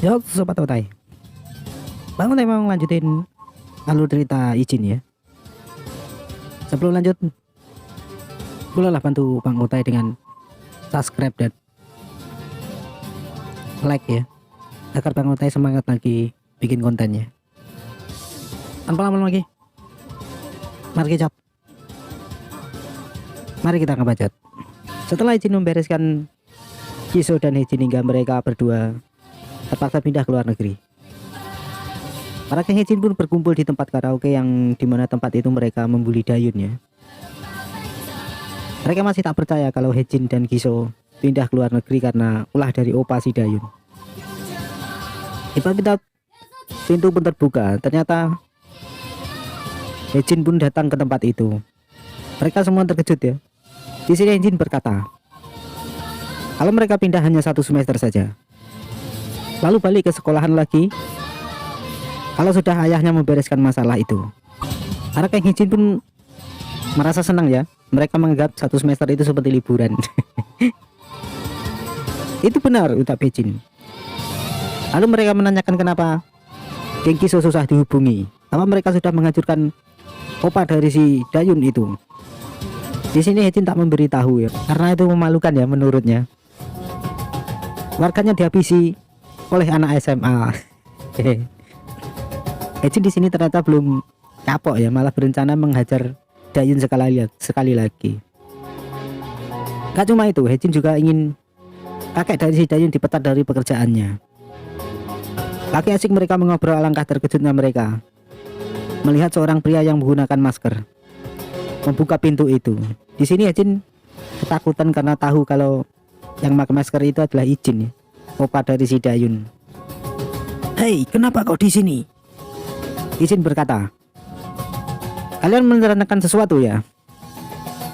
Yo, sobat otai. Bang Otai mau lanjutin alur cerita izin ya. Sebelum lanjut, bolehlah bantu Bang Otai dengan subscribe dan like ya, agar Bang Otai semangat lagi bikin kontennya. Tanpa lama lagi, mari kita ngebacot. Setelah izin membereskan Kiso dan Hejin hingga mereka berdua terpaksa pindah ke luar negeri. Para geng Hejin pun berkumpul di tempat karaoke yang dimana tempat itu mereka membuli Dayun ya. Mereka masih tak percaya kalau Hejin dan Kiso pindah ke luar negeri karena ulah dari opa si Dayun. Tiba-tiba pintu pun terbuka. Ternyata Hejin pun datang ke tempat itu. Mereka semua terkejut ya. Di sini Hejin berkata, kalau mereka pindah hanya 1 semester saja, lalu balik ke sekolahan lagi kalau sudah ayahnya membereskan masalah itu. Para geng Hejin pun merasa senang ya. Mereka menganggap 1 semester itu seperti liburan. Itu benar, ucap Hejin. Lalu mereka menanyakan kenapa geng Kiso susah dihubungi. Apa mereka sudah menghancurkan opa dari si Dayun itu. Di sini Hejin tak memberitahu ya, karena itu memalukan ya menurutnya. Warganya dihabisi oleh anak SMA. Hejin di sini ternyata belum kapok ya, malah berencana menghajar Dayun sekali lagi. Gak cuma itu, Hejin juga ingin kakek dari si Dayun dipecat dari pekerjaannya. Lagi asik mereka mengobrol, alangkah terkejutnya mereka melihat seorang pria yang menggunakan masker membuka pintu itu. Di sini Hejin ketakutan karena tahu kalau yang pakai masker itu adalah Ijin ya, opa dari si Dayun. Hei, kenapa kau di sini? Ijin berkata, kalian merencanakan sesuatu ya?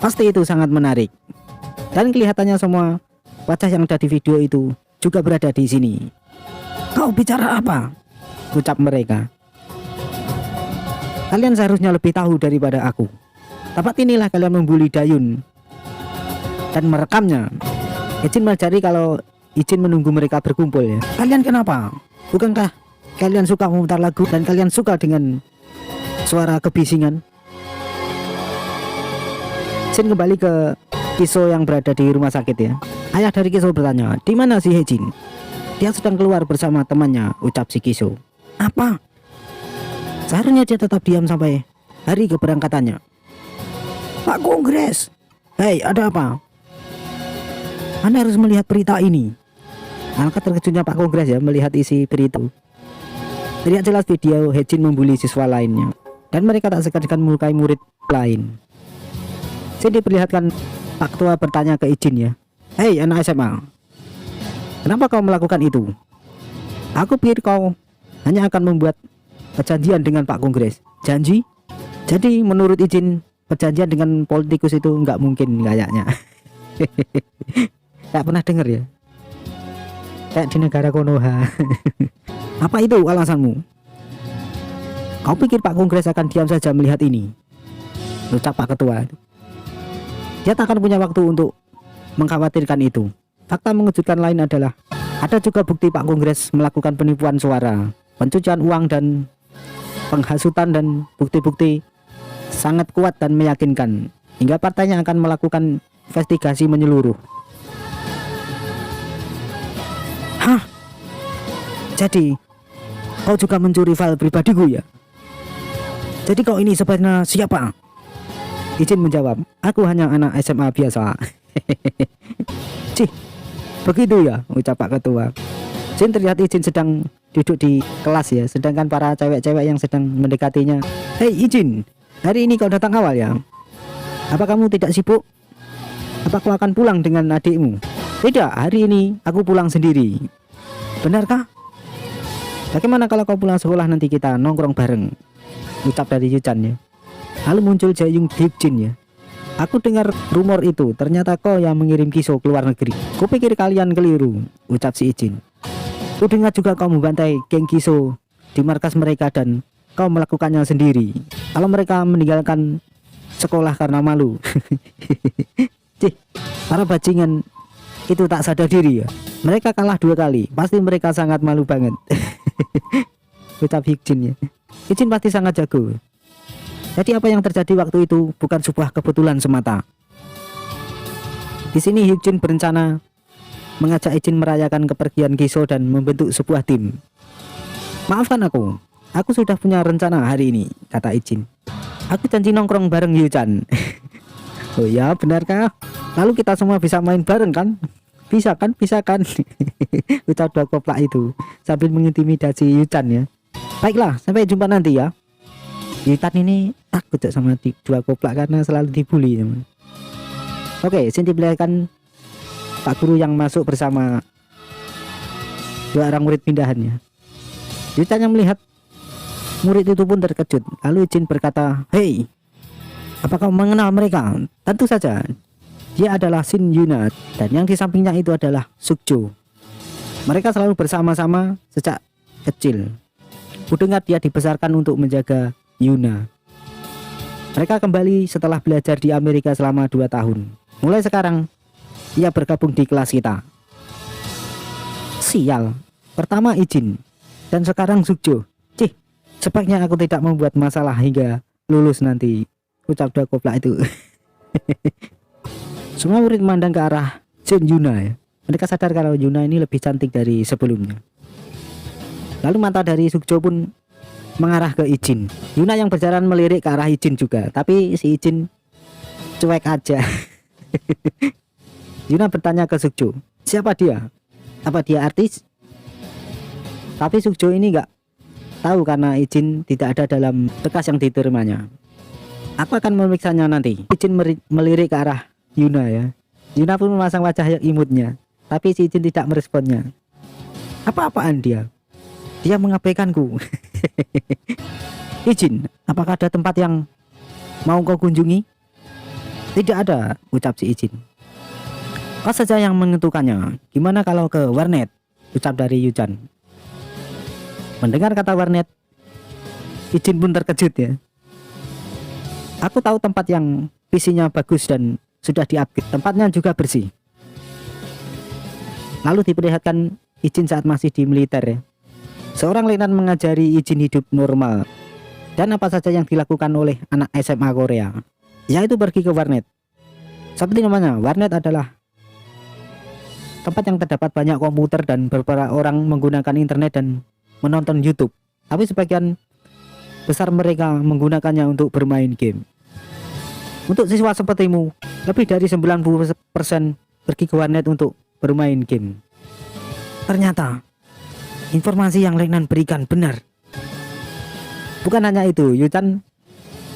Pasti itu sangat menarik. Dan kelihatannya semua wajah yang ada di video itu juga berada di sini. Kau bicara apa? Ucap mereka. Kalian seharusnya lebih tahu daripada aku. Tempat inilah kalian membuli Dayun dan merekamnya. Hejin mencari kalau Ijin menunggu mereka berkumpul ya. Kalian kenapa? Bukankah kalian suka memutar lagu dan kalian suka dengan suara kebisingan? Ijin kembali ke Kiso yang berada di rumah sakit ya. Ayah dari Kiso bertanya, di mana si Hejin? Dia sedang keluar bersama temannya, ucap si Kiso. Apa? Seharusnya dia tetap diam sampai hari keberangkatannya. Pak Kongres, hei, ada apa? Anda harus melihat berita ini. Alangkah terkejutnya Pak Kongres ya melihat isi berita. Terlihat jelas video Hejin membuli siswa lainnya, dan mereka tak segan-segan melukai murid lain. Jadi diperlihatkan Pak Ketua bertanya ke Ijin ya, hei anak SMA, kenapa kau melakukan itu? Aku pikir kau hanya akan membuat perjanjian dengan Pak Kongres. Janji? Jadi menurut Ijin, perjanjian dengan politikus itu nggak mungkin kayaknya. Tak pernah dengar ya, kayak di negara Konoha. Apa itu alasanmu? Kau pikir Pak Kongres akan diam saja melihat ini? Ucap Pak Ketua. Dia tak akan punya waktu untuk mengkhawatirkan itu. Fakta mengejutkan lain adalah ada juga bukti Pak Kongres melakukan penipuan suara, pencucian uang dan penghasutan, dan bukti-bukti sangat kuat dan meyakinkan hingga partainya akan melakukan investigasi menyeluruh. Hah? Jadi kau juga mencuri file pribadiku ya? Jadi kau ini sebenarnya siapa? Ijin menjawab, aku hanya anak SMA biasa. Cih, begitu ya, ucap Pak Ketua. Jin terlihat Ijin sedang duduk di kelas ya, sedangkan para cewek-cewek yang sedang mendekatinya. Hei Ijin, hari ini kau datang awal ya? Apa kamu tidak sibuk? Apa kau akan pulang dengan adikmu? Tidak, hari ini aku pulang sendiri. Benarkah? Bagaimana kalau kau pulang sekolah nanti kita nongkrong bareng? Ucap dari Yuchan ya. Lalu muncul Jaeyung Deepjin ya. Aku dengar rumor itu, ternyata kau yang mengirim Kiso ke luar negeri. Kupikir kalian keliru, ucap si Ijin. Ku dengar juga kau membantai geng Kiso di markas mereka dan kau melakukannya sendiri. Kalau mereka meninggalkan sekolah karena malu. Cih, para bajingan itu tak sadar diri ya. Mereka kalah 2 kali, pasti mereka sangat malu banget. Ucap Hyukjin ya. Hyukjin pasti sangat jago. Jadi apa yang terjadi waktu itu bukan sebuah kebetulan semata. Di sini Hyukjin berencana mengajak Ijin merayakan kepergian Giso dan membentuk sebuah tim. Maafkan aku sudah punya rencana hari ini, kata Ijin. Aku janji nongkrong bareng Hyuchan. Oh ya, benarkah? Lalu kita semua bisa main bareng kan? Bisa kan? Ucap dua koplak itu sambil mengintimidasi Hyuchan ya. Baiklah, sampai jumpa nanti ya. Hyuchan ini takut sama dua koplak karena selalu dibully. Oke, sini diperlihatkan Pak Guru yang masuk bersama 2 orang murid pindahannya. Hyuchan yang melihat murid itu pun terkejut. Lalu Ijin berkata, "Hei, apa kau mengenal mereka?" Tentu saja. Dia adalah Shin Yuna dan yang di sampingnya itu adalah Sukjo. Mereka selalu bersama-sama sejak kecil. Kudengar dia dibesarkan untuk menjaga Yuna. Mereka kembali setelah belajar di Amerika selama 2 tahun. Mulai sekarang ia bergabung di kelas kita. Sial, pertama Ijin dan sekarang Sukjo. Cih, sebaiknya aku tidak membuat masalah hingga lulus nanti, ucap dua koplak itu. Semua murid memandang ke arah Shin Yuna ya. Mereka sadar kalau Yuna ini lebih cantik dari sebelumnya. Lalu mata dari Sukjo pun mengarah ke Ijin. Yuna yang berjalan melirik ke arah Ijin juga, tapi si Ijin cuek aja. Yuna bertanya ke Sukjo, siapa dia? Apa dia artis? Tapi Sukjo ini nggak tahu karena Ijin tidak ada dalam berkas yang diterimanya. Aku akan memeriksanya nanti. Ijin melirik ke arah Yuna ya. Yuna pun memasang wajah yang imutnya, tapi si Ijin tidak meresponnya. Apa-apaan dia? Dia mengabaikanku. Ijin, apakah ada tempat yang mau kau kunjungi? Tidak ada, ucap si Ijin. Kau saja yang menentukannya. Gimana kalau ke warnet? Ucap dari Hyuchan. Mendengar kata warnet, Ijin pun terkejut ya. Aku tahu tempat yang PC-nya bagus dan sudah di-upgrade. Tempatnya juga bersih. Lalu diperlihatkan Ijin saat masih di militer ya. Seorang letnan mengajari Ijin hidup normal dan apa saja yang dilakukan oleh anak SMA Korea, yaitu pergi ke warnet. Seperti namanya, warnet adalah tempat yang terdapat banyak komputer dan beberapa orang menggunakan internet dan menonton YouTube. Tapi sebagian besar mereka menggunakannya untuk bermain game. Untuk siswa sepertimu, lebih dari 90% pergi ke warnet untuk bermain game. Ternyata informasi yang Letnan berikan benar. Bukan hanya itu, Hyuchan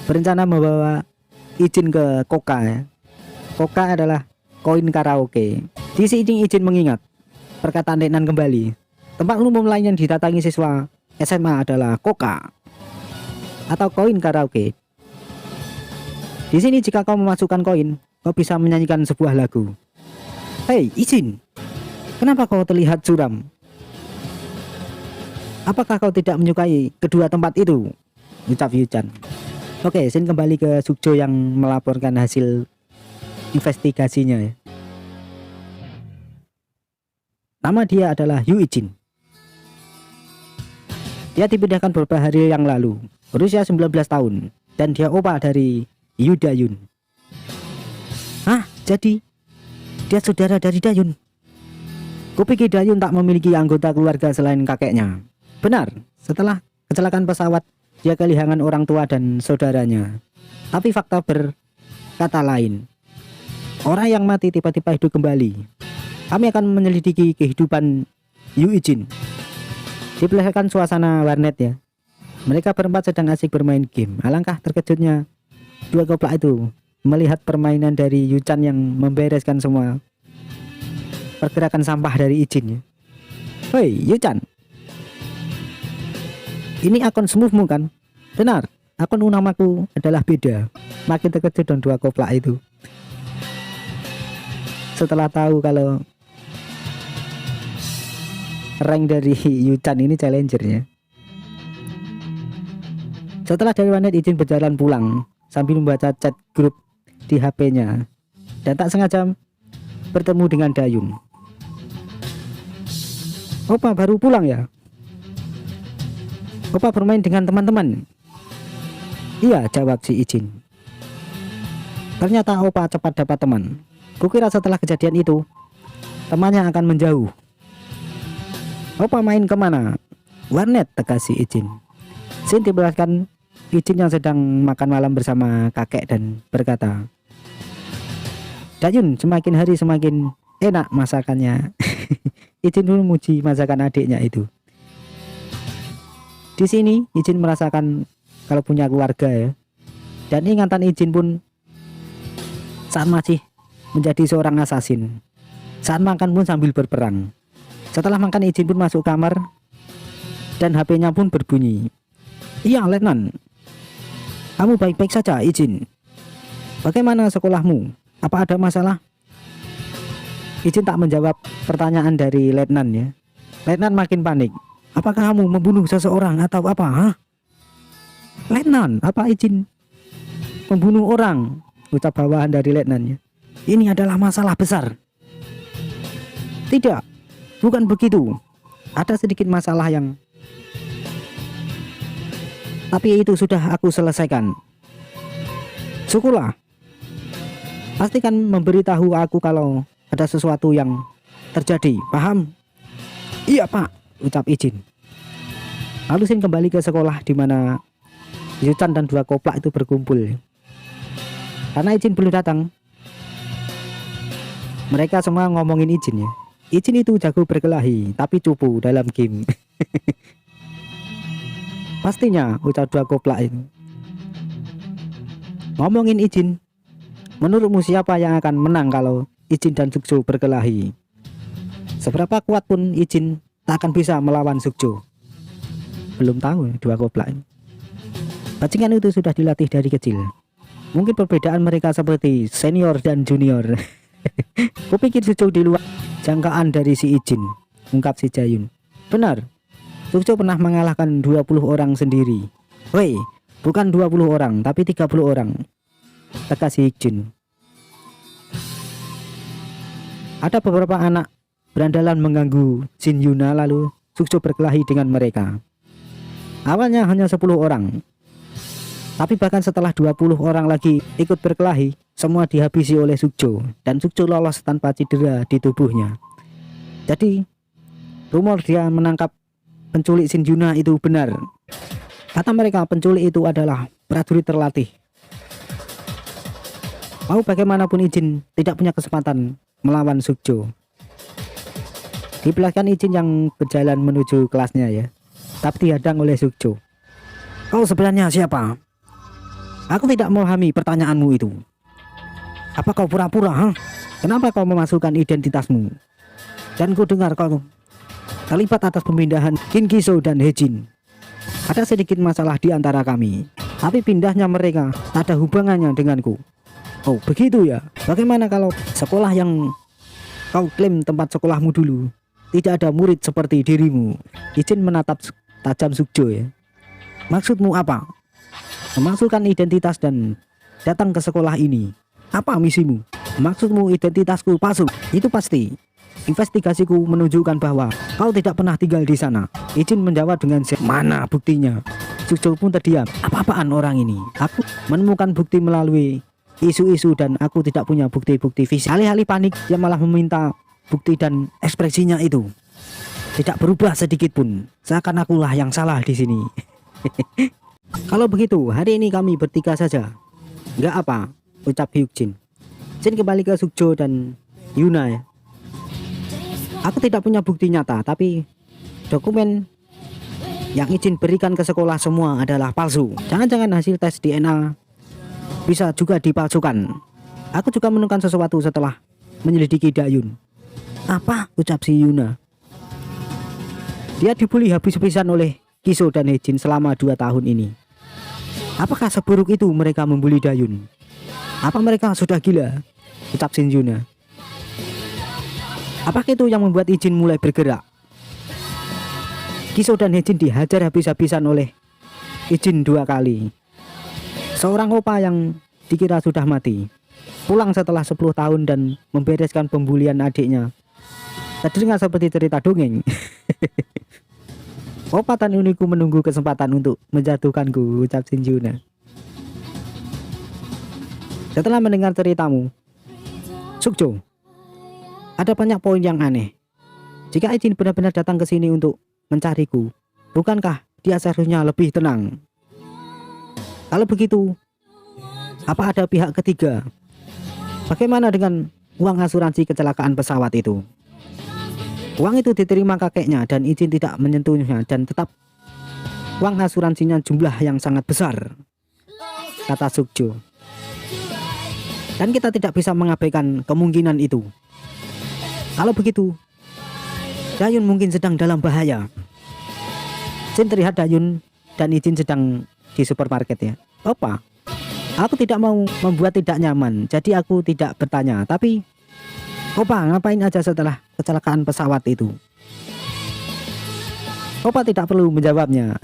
berencana membawa Ijin ke Koka ya. Koka adalah koin karaoke. Di sini Ijin mengingat perkataan Letnan kembali. Tempat umum lain yang didatangi siswa SMA adalah Koka atau koin karaoke. Di sini jika kau memasukkan koin, kau bisa menyanyikan sebuah lagu. Hei Ijin, kenapa kau terlihat suram? Apakah kau tidak menyukai kedua tempat itu? Ucap Hyuchan. Oke, Shin kembali ke Sukjo yang melaporkan hasil investigasinya ya. Nama dia adalah Yu Ijin. Dia dipindahkan beberapa hari yang lalu, berusia 19 tahun, dan dia opa dari Yu Dayun. Jadi dia saudara dari Dayun. Kupikir Dayun tak memiliki anggota keluarga selain kakeknya. Benar, setelah kecelakaan pesawat, dia kehilangan orang tua dan saudaranya. Tapi fakta berkata lain. Orang yang mati tiba-tiba hidup kembali. Kami akan menyelidiki kehidupan Yu Ijin. Diperlihatkan suasana warnet ya. Mereka berempat sedang asik bermain game. Alangkah terkejutnya dua koplak itu melihat permainan dari Hyuchan yang membereskan semua pergerakan sampah dari Ijin ya. Hei Hyuchan, ini akun smoothmu kan? Benar, akun namaku adalah beda. Makin terkejut dan dua koplak itu setelah tahu kalau rank dari Hyuchan ini challengernya. Setelah dari warnet, Ijin berjalan pulang sambil membaca chat grup di HP-nya. Dan tak sengaja bertemu dengan Dayun. Opa baru pulang ya? Opa bermain dengan teman-teman? Iya, jawab si Ijin. Ternyata Opa cepat dapat teman. Kukira setelah kejadian itu temannya akan menjauh. Opa main kemana? Warnet, tegas si Ijin. Sin diperlihatkan Ijin yang sedang makan malam bersama kakek dan berkata, Dayun semakin hari semakin enak masakannya. Ijin pun memuji masakan adiknya itu. Di sini Ijin merasakan kalau punya keluarga ya. Dan ingatan Ijin pun saat masih menjadi seorang asasin. Saat makan pun sambil berperang. Setelah makan Ijin pun masuk kamar dan HP-nya pun berbunyi. Iya, Letnan. Kamu baik-baik saja, Ijin? Bagaimana sekolahmu? Apa ada masalah? Ijin tak menjawab pertanyaan dari Letnan ya. Letnan makin panik. Apakah kamu membunuh seseorang atau apa? Hah? Letnan, apa Ijin membunuh orang? Ucap bawahan dari Letnan ya. Ini adalah masalah besar. Tidak, bukan begitu. Ada sedikit masalah yang tapi itu sudah aku selesaikan. Syukurlah. Pastikan memberitahu aku kalau ada sesuatu yang terjadi. Paham? Iya, Pak, ucap Ijin. Lalu Sin kembali ke sekolah di mana Yuchan dan dua koplak itu berkumpul. Karena Ijin belum datang, mereka semua ngomongin Ijin ya. Ijin itu jago berkelahi tapi cupu dalam game. Pastinya, ucap dua koplak itu. Ngomongin Ijin, menurutmu siapa yang akan menang kalau Ijin dan Sukjo berkelahi? Seberapa kuat pun Ijin tak akan bisa melawan Sukjo. Belum tahu dua koplak. Bajingan itu sudah dilatih dari kecil. Mungkin perbedaan mereka seperti senior dan junior. Kupikir Sukjo di luar jangkaan dari si Ijin, ungkap si Jayun. Benar, Sukjo pernah mengalahkan 20 orang sendiri. Woi, bukan 20 orang, tapi 30 orang, tegas si Ijin. Ada beberapa anak berandalan mengganggu Shin Yuna, lalu Sukjo berkelahi dengan mereka. Awalnya hanya 10 orang, tapi bahkan setelah 20 orang lagi ikut berkelahi, semua dihabisi oleh Sukjo, dan Sukjo lolos tanpa cedera di tubuhnya. Jadi rumor dia menangkap penculik Shin Yuna itu benar. Kata mereka penculik itu adalah prajurit terlatih. Mau bagaimanapun Ijin tidak punya kesempatan melawan Sukjo. Diperlihatkan Ijin yang berjalan menuju kelasnya ya, tapi dihadang oleh Sukjo. Kau sebenarnya siapa? Aku tidak memahami pertanyaanmu itu. Apa kau pura-pura? Huh? Kenapa kau memasukkan identitasmu? Dan ku dengar kau terlibat atas pemindahan Kinkiso dan Hejin. Ada sedikit masalah di antara kami, tapi pindahnya mereka tak ada hubungannya denganku. Oh begitu ya. Bagaimana kalau sekolah yang kau klaim tempat sekolahmu dulu tidak ada murid seperti dirimu? Ijin menatap tajam Sukjo ya. Maksudmu apa? Memasukkan identitas dan datang ke sekolah ini. Apa misimu? Maksudmu identitasku palsu? Itu pasti. Investigasiku menunjukkan bahwa kau tidak pernah tinggal di sana. Ijin menjawab dengan mana buktinya? Sukjo pun terdiam. Apa-apaan orang ini? Aku menemukan bukti melalui isu-isu dan aku tidak punya bukti-bukti fisik. Alih-alih panik, dia malah meminta bukti dan ekspresinya itu tidak berubah sedikit pun. Seakan akulah yang salah di sini. Kalau begitu, hari ini kami bertiga saja. Enggak apa, ucap Hyukjin. Jin kembali ke Sukjo dan Yuna ya. Aku tidak punya bukti nyata, tapi dokumen yang Ijin berikan ke sekolah semua adalah palsu. Jangan-jangan hasil tes DNA bisa juga dipalsukan. Aku juga menemukan sesuatu setelah menyelidiki Dayun. Apa? Ucap si Yuna. Dia dibully habis-habisan oleh Kiso dan Hejin selama 2 tahun ini. Apakah seburuk itu mereka membuli Dayun? Apa mereka sudah gila? Ucap Shin Yuna. Apakah itu yang membuat Ijin mulai bergerak? Kiso dan Hejin dihajar habis-habisan oleh Ijin 2 kali. Seorang opa yang dikira sudah mati. pulang setelah 10 tahun dan membereskan pembulian adiknya. Terdengar seperti cerita dongeng. Opa dan uniku menunggu kesempatan untuk menjatuhkanku, ucap Shin Yuna. Setelah mendengar ceritamu, Sukjo, ada banyak poin yang aneh. Jika Ichin benar-benar datang ke sini untuk mencariku, bukankah dia seharusnya lebih tenang? Kalau begitu, apa ada pihak ketiga? Bagaimana dengan uang asuransi kecelakaan pesawat itu? Uang itu diterima kakeknya dan Ichin tidak menyentuhnya, dan tetap uang asuransinya jumlah yang sangat besar, kata Sukjo. Dan kita tidak bisa mengabaikan kemungkinan itu. Kalau begitu, Dayun mungkin sedang dalam bahaya. Shin terlihat Dayun dan Ichin sedang di supermarket ya. Opa, aku tidak mau membuat tidak nyaman, jadi aku tidak bertanya. Tapi Opa ngapain aja setelah kecelakaan pesawat itu? Opa tidak perlu menjawabnya.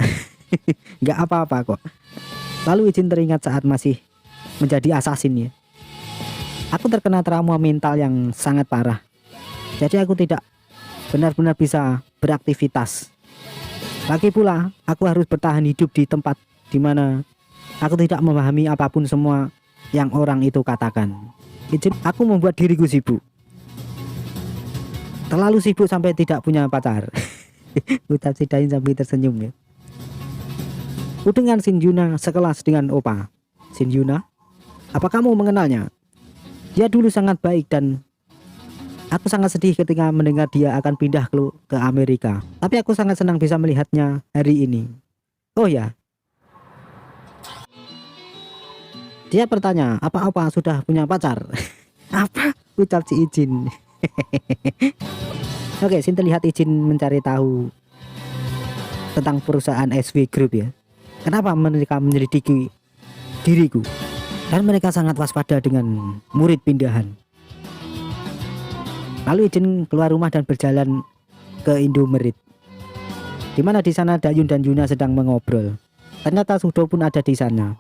Nggak apa-apa kok. Lalu Ichin teringat saat masih menjadi assassin ya. Aku terkena trauma mental yang sangat parah. Jadi aku tidak benar-benar bisa beraktivitas. Lagi pula aku harus bertahan hidup di tempat di mana aku tidak memahami apapun semua yang orang itu katakan. Ichin, aku membuat diriku sibuk. Terlalu sibuk sampai tidak punya pacar. Ucap si Dayun sambil tersenyum ya. Dengan Shin Yuna sekelas dengan Opa. Shin Yuna, apa kamu mengenalnya? Dia dulu sangat baik dan aku sangat sedih ketika mendengar dia akan pindah ke Amerika. Tapi aku sangat senang bisa melihatnya hari ini. Oh ya. Dia bertanya, apa Opa sudah punya pacar? Apa? Ucap si Ichin. Oke, Shin terlihat Ichin mencari tahu tentang perusahaan SV Group ya. Kenapa mereka menyelidiki diriku? Dan mereka sangat waspada dengan murid pindahan. Lalu Ichin keluar rumah dan berjalan ke Indomaret, di mana di sana Dayun dan Yuna sedang mengobrol. Ternyata Sukjo pun ada di sana.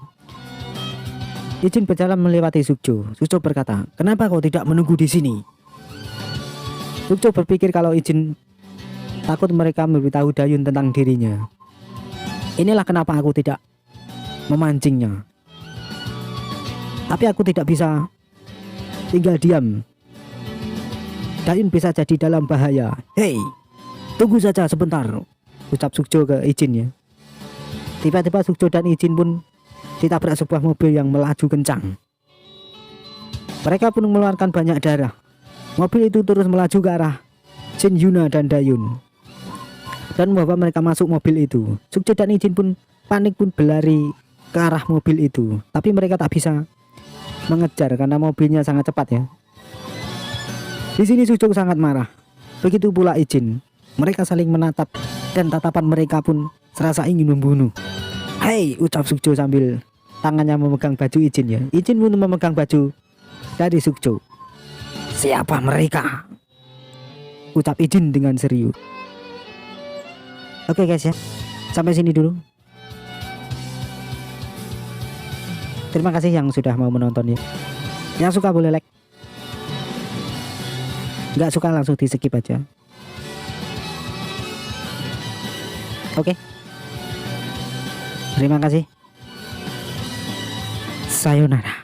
Ichin berjalan melewati Sukjo. Sukjo berkata, kenapa kau tidak menunggu di sini? Sukjo berpikir kalau Ichin takut mereka memberitahu Dayun tentang dirinya. Inilah kenapa aku tidak memancingnya. Tapi aku tidak bisa tinggal diam. Dayun bisa jadi dalam bahaya. Hei, tunggu saja sebentar, ucap Sukjo ke Ichin ya. Tiba-tiba Sukjo dan Ichin pun ditabrak sebuah mobil yang melaju kencang. Mereka pun mengeluarkan banyak darah. Mobil itu terus melaju ke arah Shin Yuna dan Dayun dan membawa mereka masuk mobil itu. Sukjo dan Ichin pun panik pun berlari ke arah mobil itu. Tapi mereka tak bisa mengejar karena mobilnya sangat cepat ya. Di sini Sukjo sangat marah. Begitu pula Ichin. Mereka saling menatap dan tatapan mereka pun serasa ingin membunuh. Hei, ucap Sukjo sambil tangannya memegang baju Ichin ya. Ichin pun memegang baju dari Sukjo. Siapa mereka? Ucap Ichin dengan serius. Oke guys ya, sampai sini dulu. Terima kasih yang sudah mau menonton ya. Yang suka boleh like, nggak suka langsung di skip aja. Oke, terima kasih. Sayonara.